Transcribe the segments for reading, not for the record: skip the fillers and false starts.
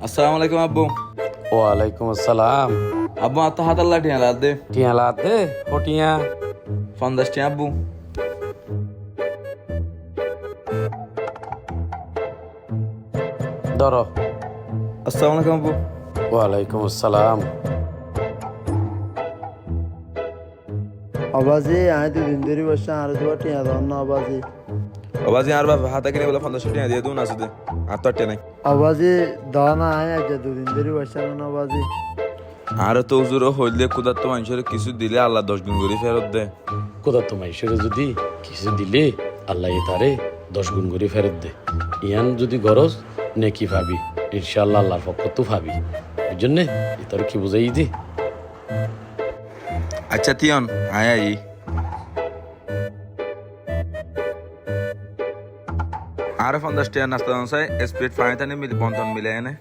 আসসালামু আলাইকুম আব্বু। ওয়ালাইকুম আসসালাম। আব্বু আত্মা হাত আল্লাহ টিয়া লাদ দে টিয়া লাতে হটিয়া 50 টিয়া আব্বু। ধরো। আসসালামু আলাইকুম আব্বু। ওয়ালাইকুম আসসালাম। আবাজি আয় দুদিন ধরে বসে আর দুয়া টিয়া দাও না আবাজি। আবাজি আর বাবা হাতে কিনে বলে 50 টিয়া দিয়ে দুন আসুদে আর তো টিয়া নাই। আবাজি দাও না আয় আজ দুদিন ধরে বসে না আবাজি। আর তো হুজুর হইলে কুদাত মানুষের কিছু দিলে আল্লাহ 10 গুণ করে ফেরত দে। কোথা তো মাইশের যদি কিছু দিলে আল্লাহ তারে 10 গুণ করে ফেরত দে। ইয়ান যদি গরজ নেকি ভাবি ইনশাআল্লাহ আল্লাহর পক্ষ তো ভাবি। ওই জন্যে তোর কি বুঝাই দি। আচ্ছা তিয়ান আয় আই আর 50 টিয়া নাস্তা দাও স্পিড ফাইনালি মিল বন্ধন মিলে এনে।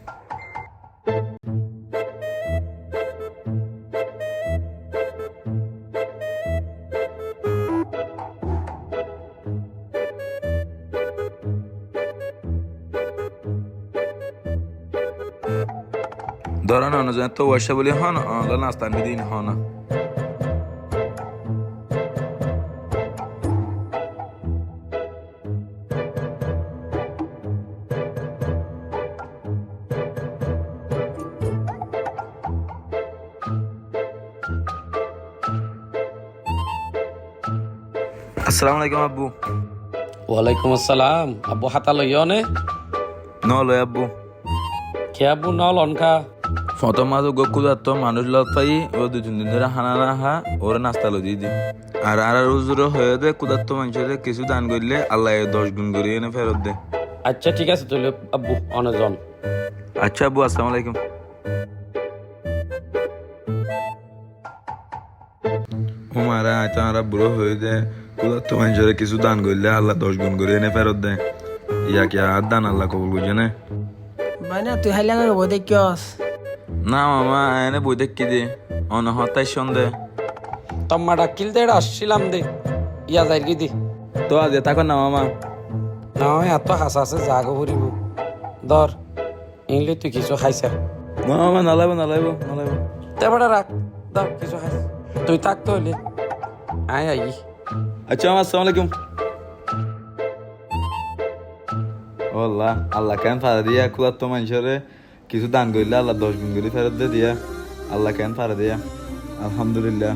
ধরেন অনুযায়ী তো বসে বলি হন নাস্তা আমি দিন হন। আসসালামু আলাইকুম আব্বু। ওয়ালাইকুম আসসালাম। আব্বু হাতা লইও নে ন লয় আব্বু। কে আব্বু ন লনকা প্রথম মাস গোকুদার তো মানুষ লত পাই ও 2-3 দিন ধরে হানা না হা ওরা নাস্তা লো দিয়ে দি আর আর রোজুর হয়ে দে কুদার তো মানুষের কিছু দান করলে আল্লাহ 10 গুণ করে এনে ফেরত দে। আচ্ছা ঠিক আছে তাহলে আব্বু অনেজন। আচ্ছা আব্বু আসসালামু আলাইকুম। হুমারা আইতা আর বুড়ো হয়ে দে কুদার তো মানুষের কিছু দান করলে আল্লাহ 10 গুণ করে এনে ফেরত দে। ইয়া কি আর দান আল্লাহ কবুল করছে না? মানে তুই হাইলা করে বই দেখিস না মামা এনে বই দেখি দে অনহতাই সন্দে তম্মা ডাকিল দে আসছিলাম দে ইয়া যাই কি দি তো আজ থাকো না মামা। না এত হাসা আছে জাগো ভরিব ধর ইংলি তুই কিছু খাইছা মামা নালাইব তেবারে রাখ ধর কিছু খাইছ তুই থাকতে হইলে আয় আই আচ্ছা মামা আসসালামু আলাইকুম। আল্লাহ আল্লাহ কেন ফারা দিয়া কুলার তো মানুষের কিছু দান করলে আল্লাহ 10 গুণ করে ফেরত দে দিয়া আল্লাহ কেন ফারা দিয়া আলহামদুলিল্লাহ।